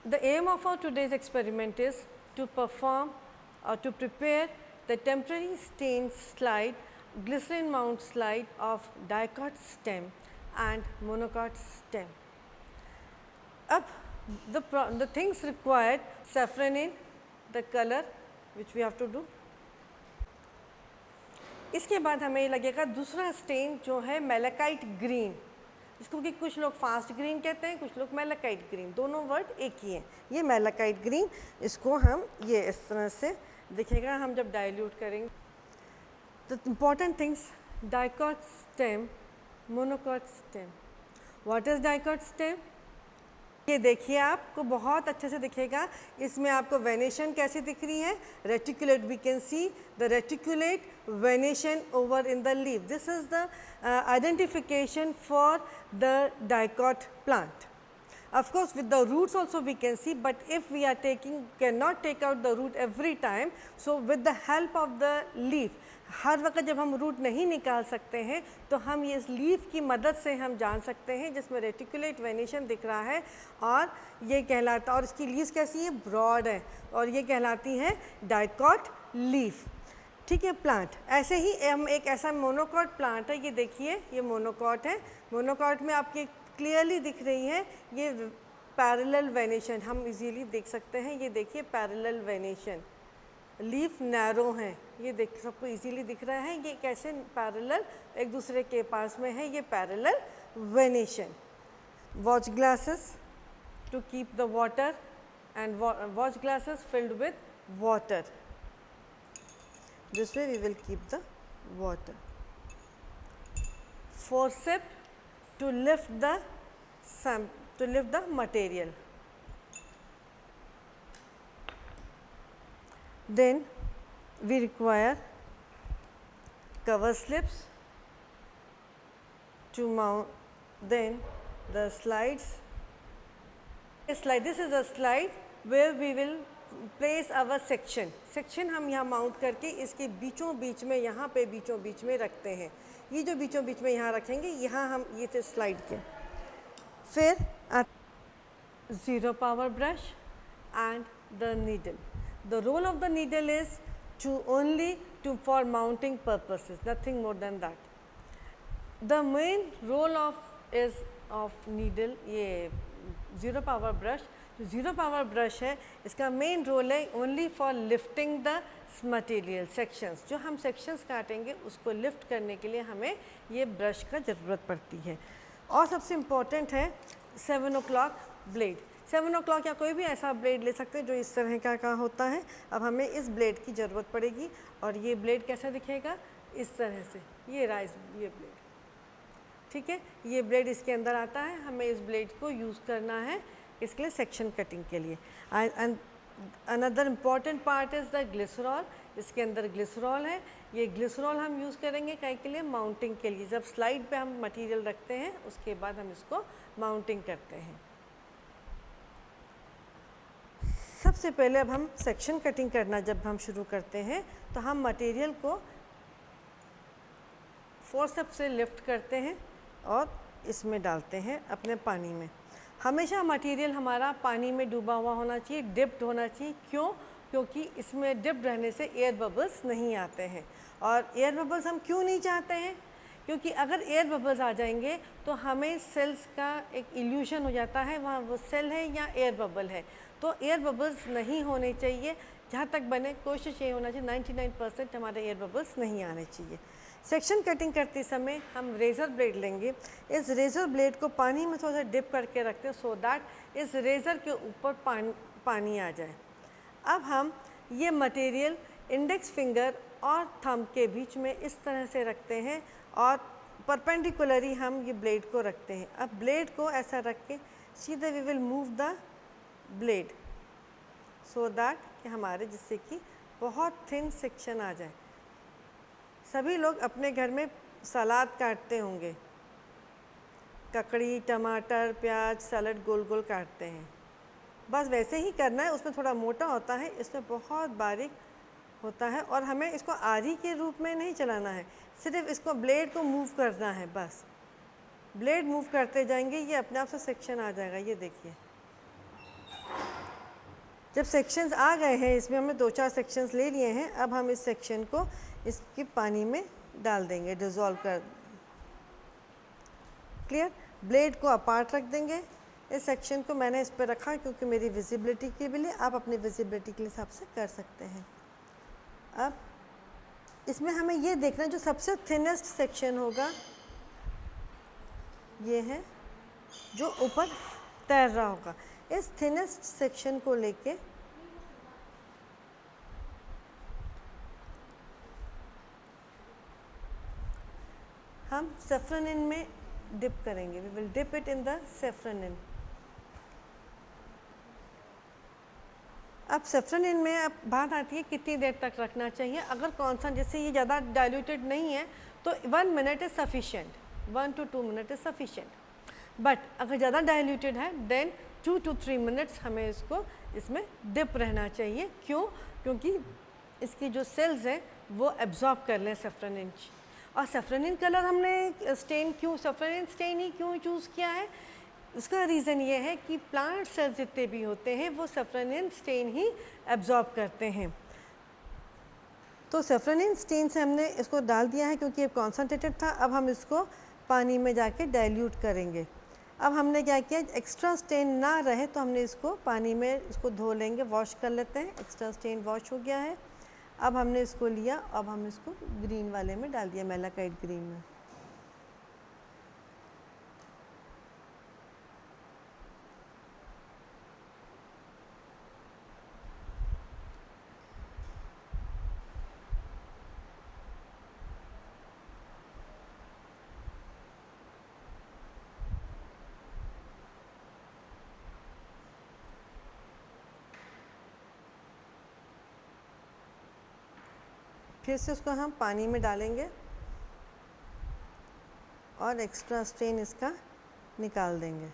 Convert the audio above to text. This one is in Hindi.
The aim of our today's experiment is to perform or to prepare the temporary stain slide, glycerin mount slide of dicot stem and monocot stem. Up the things required: safranin, the color which we have to do. इसके बाद हमें लगेगा दूसरा स्टेन जो है मेलाकाइट ग्रीन, इसको कि कुछ लोग फास्ट ग्रीन कहते हैं, कुछ लोग मेलाकाइट ग्रीन, दोनों वर्ड एक ही हैं। ये मेलाकाइट ग्रीन, इसको हम ये इस तरह से दिखेगा हम जब डाइल्यूट करेंगे। The important things: dicot stem, monocot stem. What is dicot stem? ये देखिए आपको बहुत अच्छे से दिखेगा। इसमें आपको वेनेशन कैसी दिख रही है? Reticulate, we can see the reticulate venation over in the leaf. This is the identification for the dicot plant. Of course with the roots also we can see, but if we are cannot take out the root every time, so with the help of the leaf, हर वक्त जब हम रूट नहीं निकाल सकते हैं तो हम ये इस लीफ की मदद से हम जान सकते हैं, जिसमें रेटिकुलेट वेनेशन दिख रहा है और ये कहलाता, और इसकी लीव्स कैसी है? ब्रॉड है, और ये कहलाती हैं डाइकॉट लीफ। ठीक है, प्लांट ऐसे ही हम एक ऐसा मोनोकॉट प्लांट है, ये देखिए ये मोनोकॉट है। मोनोकॉट में आपके क्लियरली दिख रही है ये पैरेलल वेनेशन, हम इजीली देख सकते हैं। ये देखिए पैरेलल वेनेशन, लीफ नैरो हैं, ये देख सबको इजीली दिख रहा है। ये कैसे पैरेलल एक दूसरे के पास में है, ये parallel venation. Watch glasses to keep the water and watch glasses filled with water. This way we will keep the water. Forceps to lift the material. Then we require cover slips to mount. Then the slides. This is a slide where we will place our section हम यहाँ माउंट करके इसके बीचों बीच में, यहाँ पे बीचों बीच में रखते हैं। ये जो बीचों बीच में यहाँ रखेंगे, यहाँ हम ये थे स्लाइड के। फिर zero power brush and the needle. The role of the needle is to only for mounting purposes, nothing more than that. The main role of needle, ये ज़ीरो पावर ब्रश, जो ज़ीरो पावर ब्रश है इसका मेन रोल है only for lifting the material sections. जो हम सेक्शंस काटेंगे उसको लिफ्ट करने के लिए हमें ये ब्रश का ज़रूरत पड़ती है। और सबसे इम्पॉर्टेंट है 7 o'clock ब्लेड। 7 o'clock या कोई भी ऐसा ब्लेड ले सकते हैं जो इस तरह का होता है। अब हमें इस ब्लेड की ज़रूरत पड़ेगी, और ये ब्लेड कैसा दिखेगा? इस तरह से, ये ये ब्लेड। ठीक है, ये ब्लेड इसके अंदर आता है, हमें इस ब्लेड को यूज़ करना है इसके लिए सेक्शन कटिंग के लिए। And another important part is the glycerol. इसके अंदर ग्लिसरॉल है, ये ग्लिसरॉल हम यूज़ करेंगे कहीं के लिए? माउंटिंग के लिए। जब स्लाइड पे हम मटेरियल रखते हैं उसके बाद हम इसको माउंटिंग करते हैं। सबसे पहले अब हम सेक्शन कटिंग करना जब हम शुरू करते हैं तो हम मटेरियल को फोर्सेप्स से लिफ्ट करते हैं और इसमें डालते हैं अपने पानी में। हमेशा मटेरियल हमारा पानी में डूबा हुआ होना चाहिए, डिप्ड होना चाहिए। क्यों? क्योंकि इसमें डिप्ड रहने से एयर बबल्स नहीं आते हैं। और एयर बबल्स हम क्यों नहीं चाहते हैं? क्योंकि अगर एयर बबल्स आ जाएंगे तो हमें सेल्स का एक इल्यूशन हो जाता है, वहाँ वो सेल है या एयर बबल है। तो एयर बबल्स नहीं होने चाहिए, जहाँ तक बने कोशिश ये होना चाहिए 99% हमारे एयर बबल्स नहीं आने चाहिए। सेक्शन कटिंग करते समय हम रेज़र ब्लेड लेंगे। इस रेज़र ब्लेड को पानी में थोड़ा सा डिप करके रखते हैं सो दैट इस रेज़र के ऊपर पानी आ जाए। अब हम ये मटेरियल इंडेक्स फिंगर और थंब के बीच में इस तरह से रखते हैं और परपेंडिकुलरी हम ये ब्लेड को रखते हैं। अब ब्लेड को ऐसा रख के सीधे we will move the blade so that कि हमारे जिससे कि बहुत थिन सेक्शन आ जाए। सभी लोग अपने घर में सलाद काटते होंगे, ककड़ी, टमाटर, प्याज, सलाद गोल गोल काटते हैं। बस वैसे ही करना है, उसमें थोड़ा मोटा होता है, इसमें बहुत बारीक होता है। और हमें इसको आरी के रूप में नहीं चलाना है, सिर्फ इसको ब्लेड को मूव करना है। बस ब्लेड मूव करते जाएंगे, ये अपने आप से सेक्शन आ जाएगा। ये देखिए जब सेक्शंस आ गए हैं, इसमें हमने 2-4 सेक्शंस ले लिए हैं, अब हम इस सेक्शन को इसके पानी में डाल देंगे, डिज़ोल्व कर। क्लियर? ब्लेड को अपार्ट रख देंगे। इस सेक्शन को मैंने इस पर रखा क्योंकि मेरी विजिबिलिटी के लिए, आप अपनी विजिबिलिटी के हिसाब से कर सकते हैं। अब इसमें हमें ये देखना जो सबसे थिनेस्ट सेक्शन होगा ये है जो ऊपर तैर रहा होगा। इस थिनेस्ट सेक्शन को लेके हम सेफ्रोनिन में डिप करेंगे। We will dip it in the safranin. अब सेफ्रोनिन में अब बात आती है कितनी देर तक रखना चाहिए। अगर कॉन्सेंट जैसे ये ज़्यादा डाइल्यूटेड नहीं है तो 1 minute is sufficient, 1 to 2 minute is sufficient. But अगर ज़्यादा डाइल्यूटेड है देन 2 to 3 मिनट्स हमें इसको इसमें डिप रहना चाहिए। क्यों? क्योंकि इसकी जो सेल्स हैं वो एब्जॉर्ब कर लें सेफ्रोनिन। और सेफ्रोनिन कलर हमने स्टेन क्यों, सेफ्रोनिन स्टेन ही क्यों चूज़ किया है? उसका रीज़न ये है कि प्लांट सेल्स जितने भी होते हैं वो सेफ्रोनिन स्टेन ही एब्जॉर्ब करते हैं। तो सेफ्रोनिन स्टेन से हमने इसको डाल दिया है क्योंकि ये कॉन्सनट्रेटेड था। अब हम इसको पानी में जाके डाइल्यूट करेंगे। अब हमने क्या किया, एक्स्ट्रा स्टेन ना रहे तो हमने इसको पानी में इसको धो लेंगे, वॉश कर लेते हैं। एक्स्ट्रा स्टेन वॉश हो गया है। अब हमने इसको लिया, अब हम इसको ग्रीन वाले में डाल दिया, मेलाकाइट ग्रीन में। फिर से उसको हम पानी में डालेंगे और एक्स्ट्रा स्ट्रेन इसका निकाल देंगे।